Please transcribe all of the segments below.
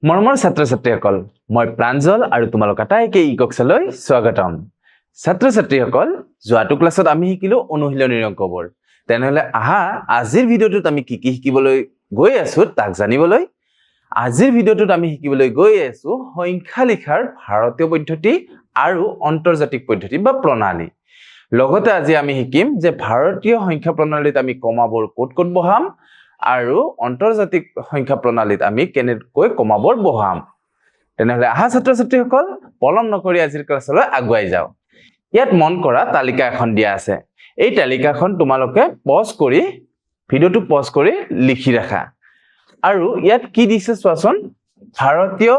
মৰমৰ ছাত্ৰ-ছাত্ৰীসকল মই প্ৰাঞ্জল আৰু তোমালোক আটাইকে ইকক্সলৈ স্বাগতম ছাত্ৰ-ছাত্ৰীসকল যোৱাটো ক্লাছত আমি শিকিলো অনুশীলনীৰ অংকবোৰ তেনেহলে আহা আজিৰ ভিডিওটোত আমি কি কি শিকিবলৈ গৈ আছো তাক জানিবলৈ আজিৰ ভিডিওটোত আমি শিকিবলৈ গৈ আছো সংখ্যা লিখাৰ ভাৰতীয় পদ্ধতি আৰু আন্তৰ্জাতিক পদ্ধতি বা প্ৰণালী লগতে আজি আমি শিকিম যে ভাৰতীয় সংখ্যা প্ৰণালীত আমি কমাবোৰ ক'ত বহাম আৰু আন্তৰ্জাতিক সংখ্যা প্ৰণালীত আমি কেনেকৈ কমাবৰ বহাম তেনেহলে আহা ছাত্ৰ-ছাত্ৰীসকল পলম নকৰি আজিৰ ক্লাছলৈ আগুৱাই যাও ইয়াত মন কৰা তালিকা এখন দিয়া আছে এই তালিকাখন তোমালোকে পজ কৰি ভিডিওটো পজ কৰি লিখি ৰাখা আৰু ইয়াত কি দিছে চোৱাচোন ভাৰতীয়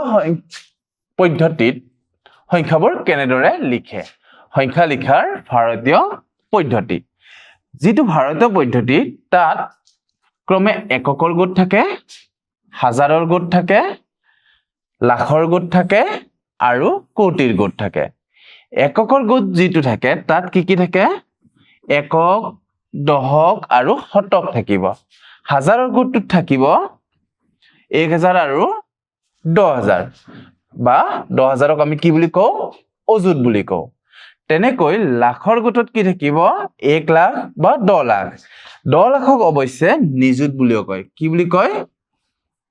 পদ্ধতিত সংখ্যাবোৰ কেনেদৰে লিখে সংখ্যা লিখাৰ ভাৰতীয় পদ্ধতি যেটো ভাৰতীয় পদ্ধতি তাত ক্ৰমে এককৰ গোট থাকে হাজাৰৰ গোট থাকে লাখৰ গোট থাকে আৰু কোটিৰ গোট থাকে এককৰ গোট যেটো থাকে তাত কি থাকে একক দশক আৰু শতক থাকিব হাজাৰৰ গোটত থাকিব 1000 আৰু 10000 বা 10000ক আমি কি বুলি কও অযুত বুলি কও তেনেকৈ লাখৰ গোটত কি থাকিব 1 লাখ বা 10 লাখ 10 লাখক অৱশ্যে নিযুত বুলিও কয় কি বুলি কয়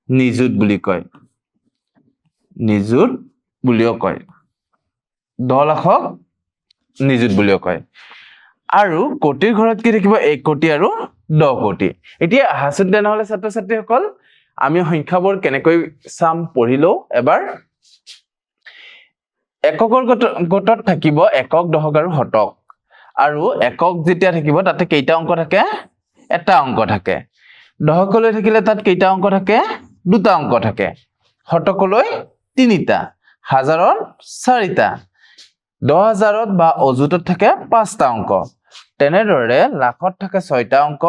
নিযুত বুলি কয় নিযুত বুলিও কয় 10 লাখক নিযুত বুলিও কয় আৰু কোটিৰ ঘৰত কি থাকিব 1 কোটি আৰু 10 কোটি এতিয়া হাসুদ নহলে ছাত্ৰ-ছাত্ৰীসকল আমি সংখ্যাবোৰ কেনেকৈ সাম পঢ়িলো এবাৰ এককৰ গোটত থাকিব একক দশক আৰু শতক আৰু একক যেতিয়া থাকিব তাতে কেইটা অংক থাকে এটা অংক থাকে দশকলৈ থাকিলে তাত কেইটা অংক থাকে দুটা অংক থাকে শতকলৈ তিনিটা হাজাৰত চাৰিটা 10000ত বা অযুতত থাকে পাঁচটা অংক তেনেদৰে লাখত থাকে 6টা অংক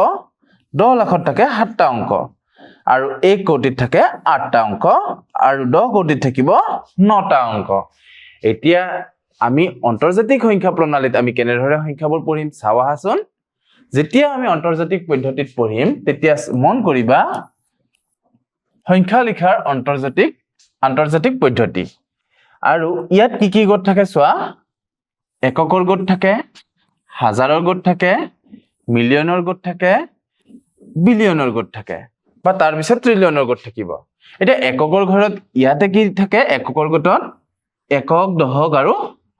10 লাখত থাকে 7টা অংক আৰু 1 কোটিত থাকে 8টা অংক আৰু 10 কোটিত থাকিব 9টা অংক এতিয়া আমি আন্তৰ্জাতিক সংখ্যা প্ৰণালীত আমি কেনেদৰে সংখ্যাবোৰ পঢ়িম চাও আহাচোন যেতিয়া আমি আন্তৰ্জাতিক পদ্ধতিত পঢ়িম তেতিয়া মন কৰিবা সংখ্যা লিখাৰ আন্তৰ্জাতিক পদ্ধতি আৰু ইয়াত কি গোট থাকে চোৱা এককৰ গোট থাকে হাজাৰৰ গোট থাকে মিলিয়নৰ গোট থাকে বিলিয়নৰ গোট থাকে বা তাৰ পিছত ট্ৰিলিয়নৰ গোট থাকিব এতিয়া এককৰ ঘৰত ইয়াতে কি থাকে এককৰ গোটত একক দশক আৰু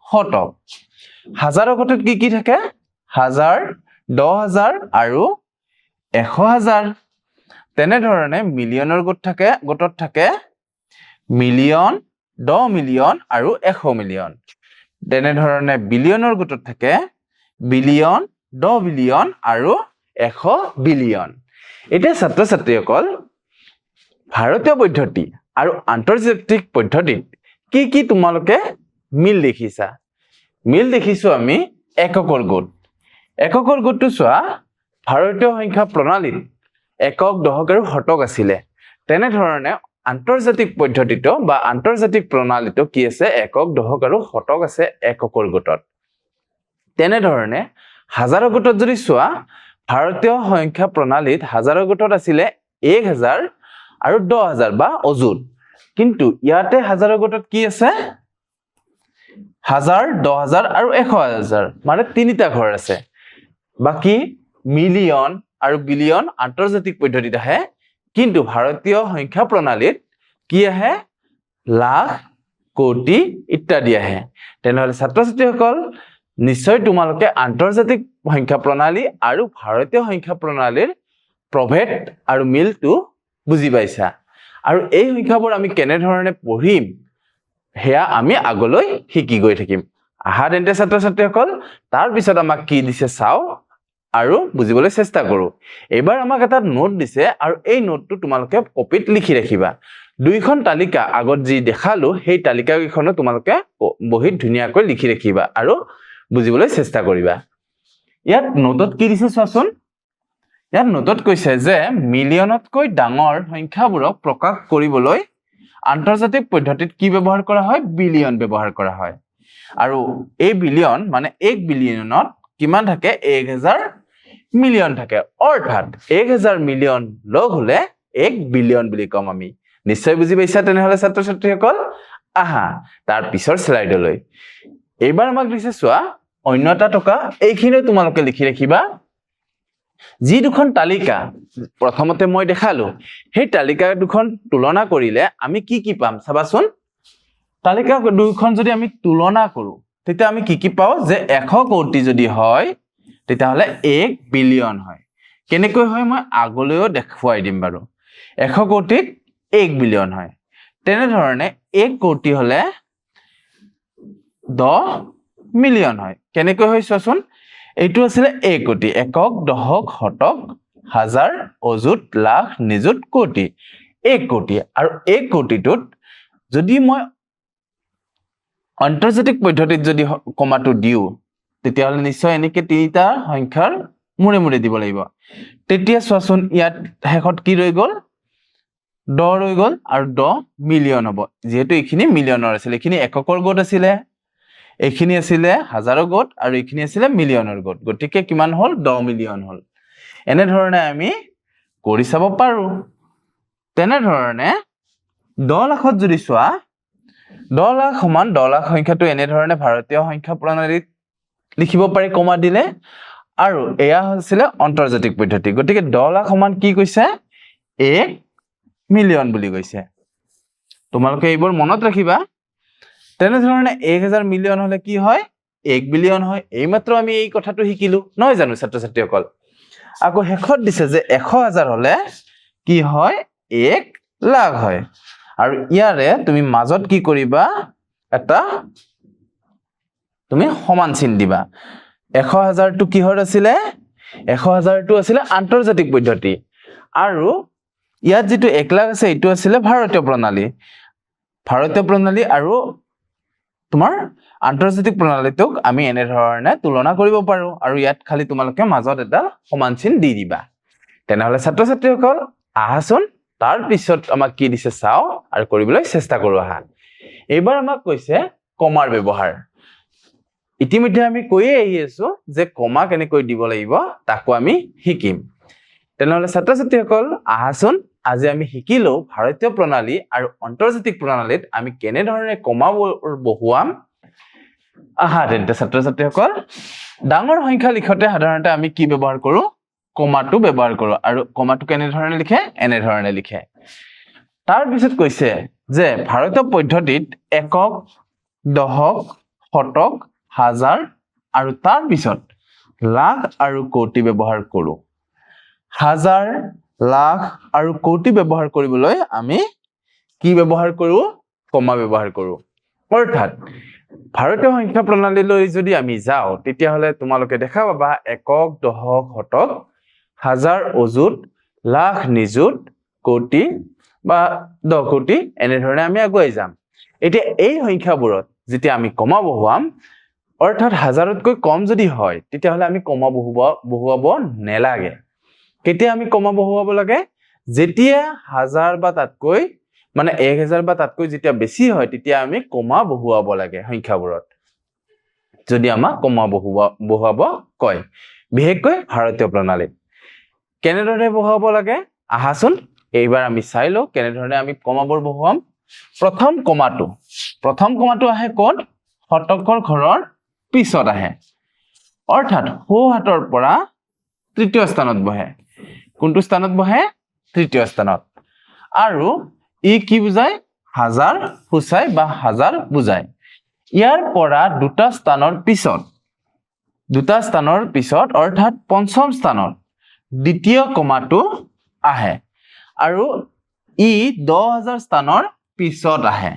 শতক হাজাৰৰ গোটত কি থাকে হাজাৰ 10000 আৰু 100000 তেনেধৰণে মিলিয়নৰ গোটত থাকে মিলিয়ন 10 মিলিয়ন আৰু 100 মিলিয়ন তেনেধৰণে বিলিয়নৰ গোটত থাকে বিলিয়ন 10 বিলিয়ন আৰু 100 বিলিয়ন এতিয়া ছাত্ৰ-ছাত্ৰীসকল ভাৰতীয় পদ্ধতি আৰু আন্তৰ্জাতিক পদ্ধতিত কি তোমালোকে মিল দেখিছো আমি এককৰ গোটটো চোৱা ভাৰতীয় সংখ্যা প্ৰণালীত একক দশক আৰু শতক আছিল তেনেধৰণে আন্তৰ্জাতিক পদ্ধতিটো বা আন্তৰ্জাতিক প্ৰণালীটো কি আছে একক দশক আৰু শতক আছে এককৰ গোটত তেনেধৰণে হাজাৰৰ গোটত যদি চোৱা ভাৰতীয় সংখ্যা প্ৰণালীত হাজাৰৰ গোটত আছিল 1000 আৰু 10000 বা অযুত কিন্তু ইয়াতে হাজাৰৰ গোটত কি আছে 1000 10000 আৰু 100000 মানে তিনিটা ঘৰ আছে বাকি মিলিয়ন আৰু বিলিয়ন আন্তৰ্জাতিক পদ্ধতিত আহে কিন্তু ভাৰতীয় সংখ্যা প্ৰণালীত কি আহে লাখ কোটি ইত্যাদি আহে তেনেহলে ছাত্ৰ-ছাত্ৰীসকল নিশ্চয় তোমালোকে আন্তৰ্জাতিক সংখ্যা প্ৰণালী আৰু ভাৰতীয় সংখ্যা প্ৰণালীৰ প্ৰভেদ আৰু মিলটো বুজি পাইছা আৰু এই সংখ্যাবোৰ আমি কেনেধৰণে পঢ়িম হেয়া আমি আগলৈ শিকি গৈ থাকিম আহা তেন্তে ছাত্ৰ-ছাত্ৰীসকল তাৰ পিছত আমাক কি দিছে চাও আৰু বুজিবলৈ চেষ্টা কৰো এবাৰ আমাক এটা নোট দিছে আৰু এই নোটটো তোমালোকে কপিত লিখি ৰাখিবা দুইখন তালিকা আগত যি দেখালো সেই তালিকাকেইখনো তোমালোকে বহিত ধুনীয়াকৈ লিখি ৰাখিবা আৰু বুজিবলৈ চেষ্টা কৰিবা ইয়াত নোটত কি দিছে চোৱাচোন ইয়াত নোটত কৈছে যে মিলিয়নতকৈ ডাঙৰ সংখ্যাবোৰক প্ৰকাশ কৰিবলৈ আন্তৰ্জাতিক পদ্ধতিত কি ব্যৱহাৰ কৰা হয় বিলিয়ন ব্যৱহাৰ কৰা হয় আৰু এই বিলিয়ন মানে 1 বিলিয়নত কিমান থাকে 1000 মিলিয়ন থাকে অৰ্থাৎ 1000 মিলিয়ন লগ হলে 1 বিলিয়ন বুলি কম আমি নিশ্চয় বুজি পাইছা তেনেহলে ছাত্ৰ ছাত্ৰীসকল আহা তাৰ পিছৰ স্লাইডলৈ এইবাৰ আমাক দিছে চোৱা অন্য এটা টকা এইখিনিও তোমালোকে লিখি ৰাখিবা যি দুখন তালিকা প্ৰথমতে মই দেখালো সেই তালিকা দুখন তুলনা কৰিলে আমি কি কি পাম চাবাচোন তালিকা দুখন যদি আমি তুলনা কৰো তেতিয়া আমি কি পাও যে 100 কোটি যদি হয় তেতিয়াহলে 1 বিলিয়ন হয় কেনেকৈ হয় মই আগলৈও দেখুৱাই দিম বাৰু 100 কোটিত 1 বিলিয়ন হয় তেনে ধৰণে 1 কোটি হলে 10 মিলিয়ন হয় কেনেকৈ হয় চোৱাচোন এইটো আছিল 1 কোটি একক দশক শতক হাজাৰ অযুত লাখ নিযুত কোটি 1 কোটি আৰু 1 কোটিটোত যদি মই আন্তৰ্জাতিক পদ্ধতিত যদি কমাটো দিও তেতিয়াহলে নিশ্চয় এনেকে তিনিটা সংখ্যাৰ মুৰে মুৰে দিব লাগিব তেতিয়া চোৱাচোন ইয়াত হেকত কি ৰৈ গল 10 ৰৈ গল আৰু 10 মিলিয়ন হ'ব যেহেতু এইখিনি মিলিয়নৰ আছিল এইখিনি এককৰ গোট আছিল এইখিনি আছিল হাজাৰৰ গোট আৰু এইখিনি আছিল মিলিয়নৰ গোট গতিকে কিমান হল 10 মিলিয়ন হল এনে ধৰণে আমি কৰি চাব পাৰো তেনে ধৰণে 10 লাখত যদি চোৱা 10 লাখ সমান 10 লাখ সংখ্যাটো এনে ধৰণে ভাৰতীয় সংখ্যা প্ৰণালীত লিখিব পাৰি কমা দিলে আৰু এয়া হৈছিল আন্তৰ্জাতিক পদ্ধতি গতিকে 10 লাখ সমান কি কৈছে 1 মিলিয়ন বুলি কৈছে তোমালোকে এইবোৰ মনত ৰাখিবা তেনে ধৰণে 1000 মিলিয়ন হলে কি হয় 1 বিলিয়ন হয় এইমাত্ৰ আমি এই কথাটো শিকিলো নহয় জানো ছাত্ৰ ছাত্ৰীসকল আকৌ হেকত দিছে যে 100000 হলে কি হয় 1 লাখ হয় আৰু ইয়াৰে তুমি মাজত কি কৰিবা এটা তুমি সমান চিন দিবা 100000 টো কিহৰ আছিল 100000 টো আছিল আন্তৰ্জাতিক পদ্ধতি আৰু ইয়াত যেটো 1 লাখ আছে এটো আছিল ভাৰতীয় প্ৰণালী আৰু তোমাৰ আন্তৰ্জাতিক প্ৰণালীটোক আমি এনে ধৰণে তুলনা কৰিব পাৰো আৰু ইয়াত খালি তোমালোকে মাজত এটা সমান চিন দি দিবা তেনেহলে ছাত্ৰ ছাত্ৰীসকল আহাচোন তাৰ পিছত আমাক কি দিছে চাও আৰু কৰিবলৈ চেষ্টা কৰো আহা এইবাৰ আমাক কৈছে কমাৰ ব্যৱহাৰ ইতিমধ্যে আমি কৈয়ে আহি আছো যে কমা কেনেকৈ দিব লাগিব তাকো আমি শিকিম তেনেহলে ছাত্ৰ ছাত্ৰীসকল আহাচোন আজি আমি শিকিলো ভাৰতীয় প্ৰণালী আৰু আন্তৰ্জাতিক প্ৰণালীত আমি কেনে ধৰণে কমা বহুৱাম আহা তেন্তে ছাত্ৰ ছাত্ৰীসকল ডাঙৰ সংখ্যা লিখতে সাধাৰণতে আমি কি ব্যৱহাৰ কৰো কমাটো ব্যৱহাৰ কৰো আৰু কমাটো কেনে ধৰণে লিখে এনে ধৰণে লিখে তাৰ পিছত কৈছে যে ভাৰতীয় পদ্ধতিত একক দশক শতক হাজাৰ আৰু তাৰ পিছত লাখ আৰু কোটি ব্যৱহাৰ কৰো হাজাৰ লাখ আৰু কোটি ব্যৱহাৰ কৰিবলৈ আমি কি ব্যৱহাৰ কৰো কমা ব্যৱহাৰ কৰো অৰ্থাৎ ভাৰতীয় সংখ্যা প্ৰণালীলৈ যদি আমি যাও তেতিয়া হলে তোমালোকে দেখা পাবা একক দশক শতক হাজাৰ অযুত লাখ নিযুত কোটি বা 10 কোটি এনে ধৰণে আমি আগুৱাই যাম এতিয়া এই সংখ্যাবোৰত যেতিয়া আমি কমা বহুৱাম অৰ্থাৎ হাজাৰতকৈ কম যদি হয় তেতিয়া হলে আমি কমা বহুৱাব নেলাগে কেতিয়া আমি কমা বহুৱাব লাগে যেতিয়া হাজাৰ বা তাতকৈ মানে 1000 বা তাতকৈ যেতিয়া বেছি হয় তেতিয়া আমি কমা বহুৱাব লাগে সংখ্যাবোৰত যদি আমাক কমা বহুৱাব কয় বিশেষকৈ ভাৰতীয় প্ৰণালীত কেনে ধৰণে বহুৱাব লাগে আহাচোন এইবাৰ আমি চাই লও কেনে ধৰণে আমি কমাবোৰ বহুৱাম প্ৰথম কমাটো আহে কোন শতকৰ ঘৰৰ পিছত আহে অৰ্থাৎ হো হাতৰ পৰা তৃতীয় স্থানত বহে কোনটো স্থানত বহে তৃতীয় স্থানত আৰু ই কি বুজায় হাজাৰ ফুচাই বা হাজাৰ বুজায় ইয়াৰ পৰা দুটা স্থানৰ পিছত অৰ্থাৎ পঞ্চম স্থানত দ্বিতীয় কমাটো আহে আৰু ই 10000 স্থানৰ পিছত আহে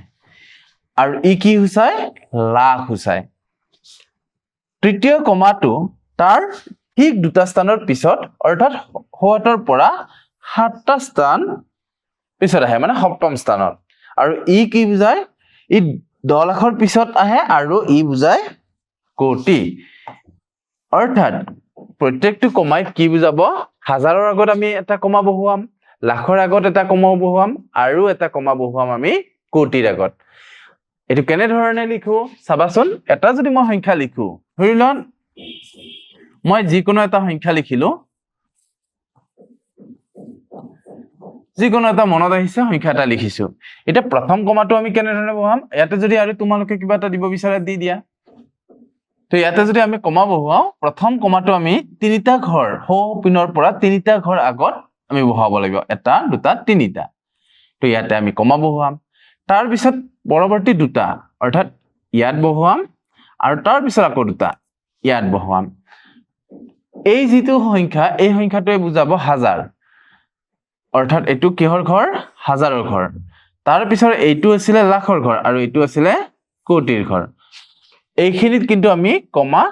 আৰু ই কি হুচাই লাখ হুচাই তৃতীয় কমাটো তাৰ ঠিক দুটা স্থানৰ পিছত অৰ্থাৎ হতৰ পৰা 7টা স্থান পিছত আহে মানে সপ্তম স্থানত আৰু ই কি বুজায় ই 10 লাখৰ পিছত আহে আৰু ই বুজায় কোটি অৰ্থাৎ প্ৰত্যেকটো কমাই কি বুজাব হাজাৰৰ আগত আমি এটা কমা বহুৱাম লাখৰ আগত এটা কমা বহুৱাম আৰু এটা কমা বহুৱাম আমি কোটিৰ আগত এটো কেনে ধৰণে লিখো চাবাচোন এটা যদি মই সংখ্যা লিখো ধৰিলন মই যিকোনো এটা সংখ্যা লিখিলো যিকোনো এটা মনত আহিছে সংখ্যা এটা লিখিছো এটা প্ৰথম কমাটো আমি কেনে ধৰণে বহাম ইয়াতে যদি আৰু তোমালোকে কিবা এটা দিব বিচাৰে দি দিয়া তো ইয়াতে যদি আমি কমা বহুৱাও প্ৰথম কমাটো আমি তিনিটা ঘৰ হো পিনৰ পৰা তিনিটা ঘৰ আগত আমি বহাব লাগিব এটা দুটা তিনিটা তো ইয়াতে আমি কমা বহুৱাম তাৰ পিছত পৰৱৰ্তী দুটা অৰ্থাৎ ইয়াত বহুৱাম আৰু তাৰ পিছত আকৌ দুটা ইয়াত বহুৱাম এই যিটো সংখ্যা এই সংখ্যাটোৱে বুজাব হাজাৰ অৰ্থাৎ এটো কিহৰ ঘৰ হাজাৰৰ ঘৰ তাৰ পিছত এইটো আছিল লাখৰ ঘৰ আৰু এইটো আছিল কোটিৰ ঘৰ এইখিনিত কিন্তু আমি কমা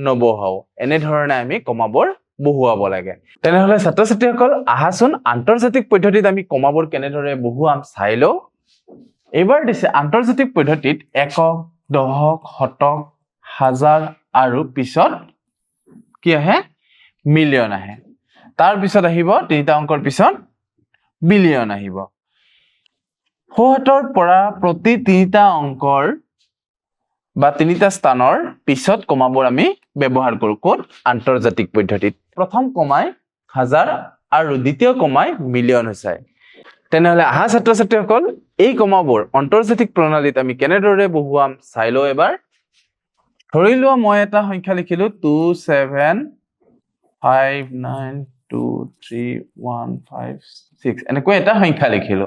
নবহাও এনে ধৰণে আমি কমাবোৰ বহুৱাব লাগে তেনেহলে ছাত্ৰ ছাত্ৰীসকল আহাচোন আন্তৰ্জাতিক পদ্ধতিত আমি কমাবোৰ কেনে ধৰণে বহুৱাম চাই লও এবাৰ দিছে আন্তৰ্জাতিক পদ্ধতিত একক দশক শতক হাজাৰ আৰু পিছত কি আহে মিলিয়ন আহে তাৰ পিছত আহিব তিনিটা অংকৰ পিছত বিলিয়ন আহিব সোহাতৰ পৰা প্ৰতি তিনিটা অংকৰ বা তিনিটা স্থানৰ পিছত কমাবোৰ আমি ব্যৱহাৰ কৰো কোন আন্তৰ্জাতিক পদ্ধতিত প্ৰথম কমাই হাজাৰ আৰু দ্বিতীয় কমাই মিলিয়ন হৈছে তেনেহলে আহা ছাত্ৰ ছাত্ৰীসকল এই কমাবোৰ আন্তৰ্জাতিক প্ৰণালীত আমি কেনে ধৰণে বহুৱাম চাই লও এবাৰ ধৰি লোৱা মই এটা সংখ্যা লিখিলো 275923156 এনেকৈ এটা সংখ্যা লিখিলো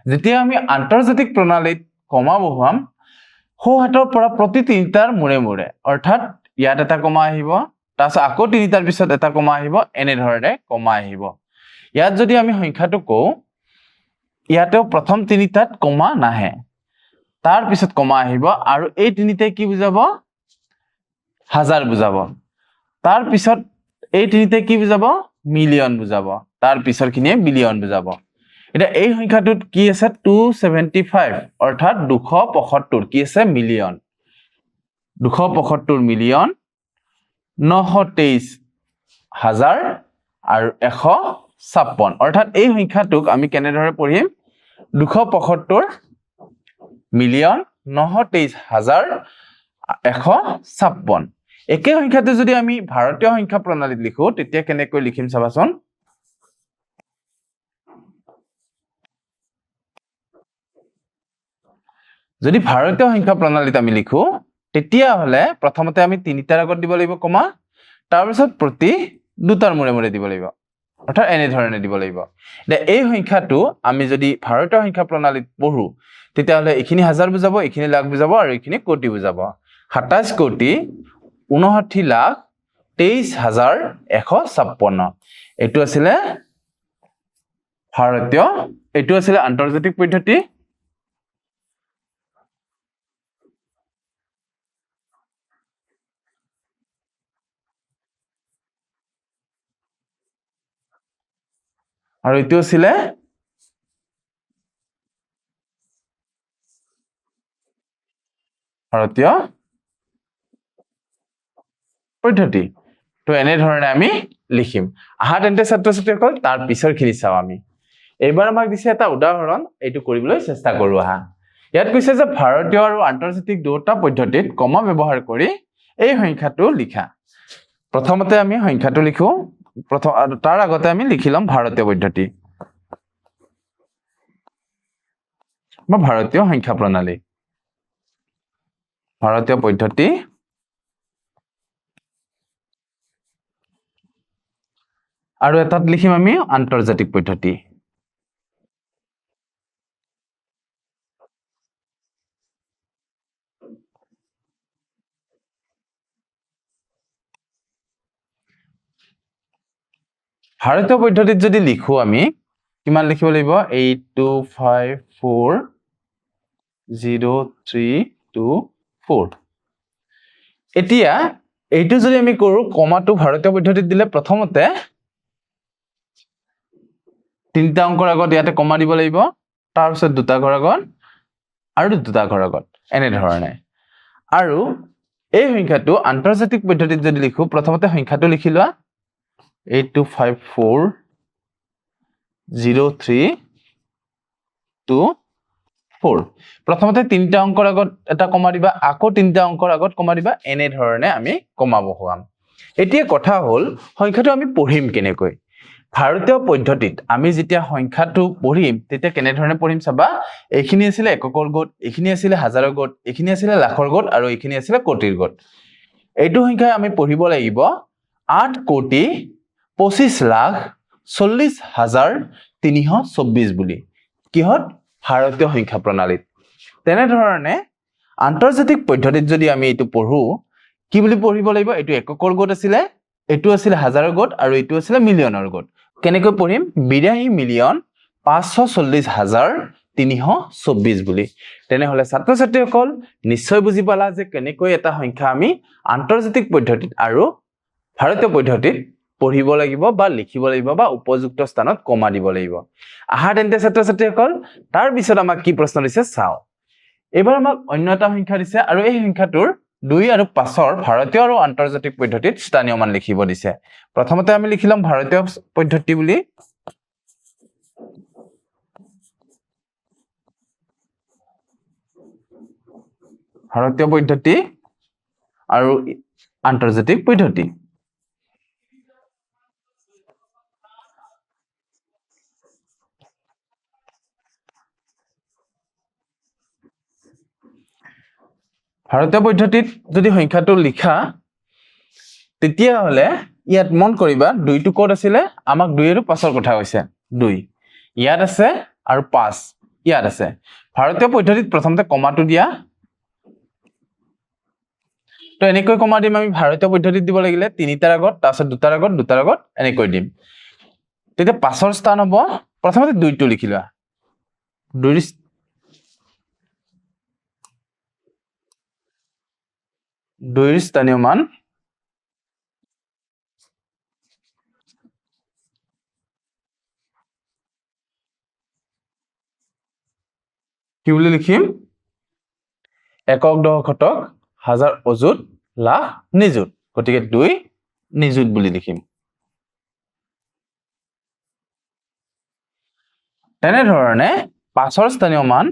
যেতিয়া আমি আন্তৰ্জাতিক প্ৰণালীত কমা বহুৱাম সোহাতৰ পৰা প্ৰতি তিনিটাৰ মুৰে মুৰে অৰ্থাৎ ইয়াত এটা কমা আহিব তাৰপিছত আকৌ তিনিটাৰ পিছত এটা কমা আহিব এনে ধৰণে কমা আহিব ইয়াত যদি আমি সংখ্যাটো কও ইয়াতেও প্ৰথম তিনিটাত কমা নাহে তাৰ পিছত কমা আহিব আৰু এই তিনিটাই কি বুজাব হাজাৰ বুজাব তাৰ পিছত এই তিনিটাই কি বুজাব মিলিয়ন বুজাব তাৰ পিছৰখিনিয়ে বিলিয়ন বুজাব এটা এই সংখ্যাটোত কি আছে 275 অৰ্থাৎ 275 কি আছে মিলিয়ন 275 মিলিয়ন 923 হাজাৰ আৰু 156 অৰ্থাৎ এই সংখ্যাটোক আমি কেনে ধৰণে পঢ়িম 275 মিলিয়ন 923 হাজাৰ 156 একে সংখ্যাটো যদি আমি ভাৰতীয় সংখ্যা প্ৰণালীত লিখো তেতিয়া কেনেকৈ লিখিম চাবাচোন যদি ভাৰতীয় সংখ্যা প্ৰণালীত আমি লিখো তেতিয়া হলে প্ৰথমতে আমি তিনিটাৰ আগত দিব লাগিব কমা তাৰ পিছত প্ৰতি দুটাৰ মুৰে মুৰে দিব লাগিব অৰ্থাৎ এনে ধৰণে দিব লাগিব এই সংখ্যাটো আমি যদি ভাৰতীয় সংখ্যা প্ৰণালীত পঢ়ো তেতিয়া হলে এখিনি হাজাৰ বুজাব এখিনি লাখ বুজাব আৰু এখিনি কোটি বুজাব 27 কোটি 59 লাখ 23 হাজাৰ 156 এটো আছিল ভাৰতীয় এটো আছিল আন্তৰ্জাতিক পদ্ধতি আৰু এটো আছিল ভাৰতীয় পদ্ধতি তো এনে ধৰণে আমি লিখিম আহা তেন্তে ছাত্ৰ ছাত্ৰীসকল তাৰ পিছৰখিনি চাও আমি এবাৰ আমাক দিছে এটা উদাহৰণ এইটো কৰিবলৈ চেষ্টা কৰো আহা ইয়াত কৈছে যে ভাৰতীয় আৰু আন্তৰ্জাতিক দুটা পদ্ধতিত কমা ব্যৱহাৰ কৰি এই সংখ্যাটো লিখা প্ৰথমতে আমি সংখ্যাটো লিখো প্ৰথম তাৰ আগতে আমি লিখিলাম ভাৰতীয় পদ্ধতি বা ভাৰতীয় সংখ্যা প্ৰণালী ভাৰতীয় পদ্ধতি আৰু এটাত লিখিম আমি আন্তৰ্জাতিক পদ্ধতি ভাৰতীয় পদ্ধতিত যদি লিখো আমি কিমান লিখিব লাগিব 82540324 এতিয়া এইটো যদি আমি কৰো কমাটো ভাৰতীয় পদ্ধতিত দিলে প্ৰথমতে তিনিটা অংকৰ আগত ইয়াতে কমা দিব লাগিব তাৰ পিছত দুটা ঘৰ আগত আৰু দুটা ঘৰ আগত এনে ধৰণে আৰু এই সংখ্যাটো আন্তৰ্জাতিক পদ্ধতিত যদি লিখো প্ৰথমতে সংখ্যাটো লিখি লোৱা 82540324 প্ৰথমতে তিনিটা অংকৰ আগত এটা কমা দিবা আকৌ তিনিটা অংকৰ আগত কমা দিবা এনে ধৰণে আমি কমা বহুৱাম এতিয়া কথা হল সংখ্যাটো আমি পঢ়িম কেনেকৈ ভাৰতীয় পদ্ধতিত আমি যেতিয়া সংখ্যাটো পঢ়িম তেতিয়া কেনেধৰণে পঢ়িম চাবা এইখিনি আছিলে এককৰ গোট এইখিনি আছিলে হাজাৰৰ গোট এইখিনি আছিলে লাখৰ গোট আৰু এইখিনি আছিলে কোটিৰ গোট এইটো সংখ্যা আমি পঢ়িব লাগিব 8,25,40,324 বুলি কিহত ভাৰতীয় সংখ্যা প্ৰণালীত তেনেধৰণে আন্তৰ্জাতিক পদ্ধতিত যদি আমি এইটো পঢ়ো কি বুলি পঢ়িব লাগিব এইটো এককৰ গোট আছিলে এইটো আছিলে হাজাৰৰ গোট আৰু এইটো আছিলে মিলিয়নৰ গোট কেনেকৈ পঢ়িম 82,540,324 বুলি তেনেহলে ছাত্ৰ ছাত্ৰীসকল নিশ্চয় বুজি পালা যে কেনেকৈ এটা সংখ্যা আমি আন্তৰ্জাতিক পদ্ধতিত আৰু ভাৰতীয় পদ্ধতিত পঢ়িব লাগিব বা লিখিব লাগিব বা উপযুক্ত স্থানত কমা দিব লাগিব আহা তেন্তে ছাত্ৰ ছাত্ৰীসকল তাৰ পিছত আমাক কি প্ৰশ্ন দিছে চাও এবাৰ আমাক অন্য এটা সংখ্যা দিছে আৰু এই সংখ্যাটোৰ 2 আৰু 5ৰ ভাৰতীয় আৰু আন্তৰ্জাতিক পদ্ধতিত স্থানীয় মান লিখিব দিছে প্ৰথমতে আমি লিখিলাম ভাৰতীয় পদ্ধতি বুলি ভাৰতীয় পদ্ধতি আৰু আন্তৰ্জাতিক পদ্ধতি ভাৰতীয় পদ্ধতিত যদি সংখ্যাটো লিখা তেতিয়া হলে ইয়াত মন কৰিবা 2 টো কোড আছিলে আমাক 2 আৰু 5ৰ কথা কৈছে 2 ইয়াত আছে আৰু 5 ইয়াত আছে ভাৰতীয় পদ্ধতিত প্ৰথমতে কমাটো দিয়া তো এনেকৈ কমা দিম আমি ভাৰতীয় পদ্ধতিত দিব লাগিলে 3টাৰ আগত তাৰপিছত 2টাৰ আগত এনেকৈ দিম তেতিয়া 5ৰ স্থান হ'ব প্ৰথমতে 2 টো লিখি লোৱা 2ৰ স্থানীয় মান কি বুলি লিখিম একক দশক শতক হাজাৰ অযুত লাখ নিযুত গতিকে 2 নিযুত বুলি লিখিম তেনেধৰণে 5ৰ স্থানীয় মান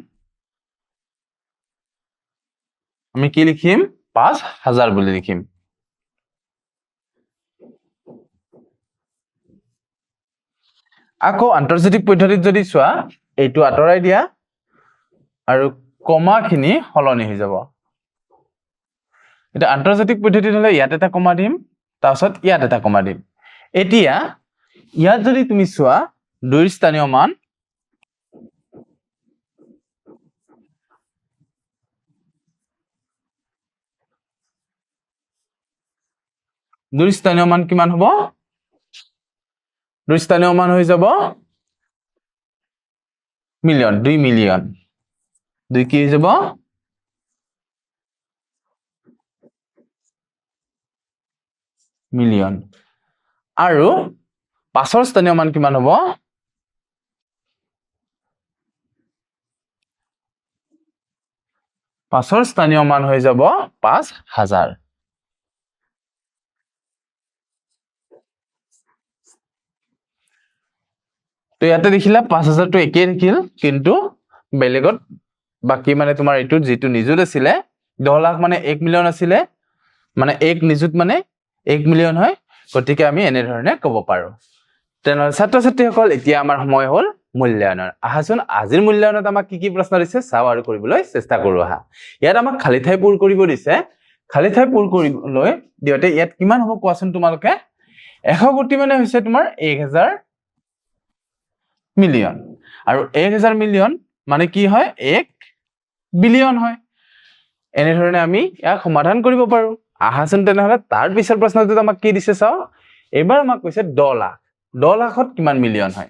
আমি কি লিখিম 5,000 বুলি লিখিম আকৌ আন্তৰ্জাতিক পদ্ধতিত যদি চোৱা এইটো আঁতৰাই দিয়া আৰু কমা খিনি হলনি হৈ যাব এটা আন্তৰ্জাতিক পদ্ধতিত হলে ইয়াত এটা কমা দিম তাৰপিছত ইয়াত এটা কমা দিম এতিয়া ইয়াত যদি তুমি চোৱা 2ৰ স্থানীয় মান কিমান হ'ব 2 স্থানীয় মান হৈ যাব মিলিয়ন 2 মিলিয়ন 2 কি হৈ যাব মিলিয়ন আৰু 5ৰ স্থানীয় মান কিমান হ'ব 5ৰ স্থানীয় মান হৈ যাব 5,000 তো ইয়াতে দেখিলা 5,000 টো একেই থাকিল কিন্তু বেলেগত বাকি মানে তোমাৰ এইটো যেটো নিযুত আছিলে 10 লাখ মানে 1 মিলিয়ন আছিলে মানে 1 নিযুত মানে 1 মিলিয়ন হয় গতিকে আমি এনে ধৰণে ক'ব পাৰো তেনে ছাত্ৰ ছাত্ৰীসকল এতিয়া আমাৰ সময় হ'ল মূল্যায়নৰ আহাচোন আজিৰ মূল্যায়নত আমাক কি প্ৰশ্ন দিছে চাও আৰু কৰিবলৈ চেষ্টা কৰো আহা ইয়াত আমাক খালি ঠাই পূৰ কৰিব দিছে খালি ঠাই পূৰ কৰিবলৈ দিওতে ইয়াত কিমান হ'ব কোৱাচোন তোমালোকে 100 কোটি মানে হৈছে তোমাৰ 1000 মিলিয়ন আৰু 1000 মিলিয়ন মানে কি হয় 1 বিলিয়ন হয় এনে ধৰণে আমি ইয়াক সমাধান কৰিব পাৰো আহাচোন তেনেহলে তাৰ পিছৰ প্ৰশ্নটোত আমাক কি দিছে চাও এবাৰ আমাক কৈছে 10 লাখ 10 লাখত কিমান মিলিয়ন হয়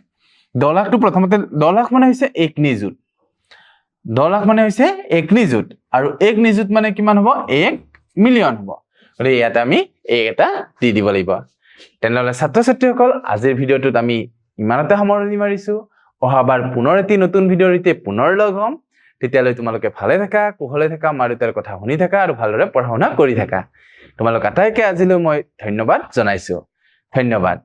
10 লাখটো প্ৰথমতে 10 লাখ মানে হৈছে 1 নিযুত 10 লাখ মানে হৈছে 1 নিযুত আৰু 1 নিযুত মানে কিমান হ'ব 1 মিলিয়ন হ'ব গতিকে ইয়াত আমি এটা দি দিব লাগিব তেনেহলে ছাত্ৰ ছাত্ৰীসকল আজিৰ ভিডিঅটোত আমি ইমানতে সামৰণি মাৰিছো অহাবাৰ পুনৰ এটি নতুন ভিডিঅৰ সৈতে পুনৰ লগ হ'ম তেতিয়ালৈ তোমালোকে ভালে থাকা কুশলে থাকা মা দেউতাৰ কথা শুনি থাকা আৰু ভালদৰে পঢ়া শুনা কৰি থাকা তোমালোক আটাইকে আজিলৈ মই ধন্যবাদ জনাইছো ধন্যবাদ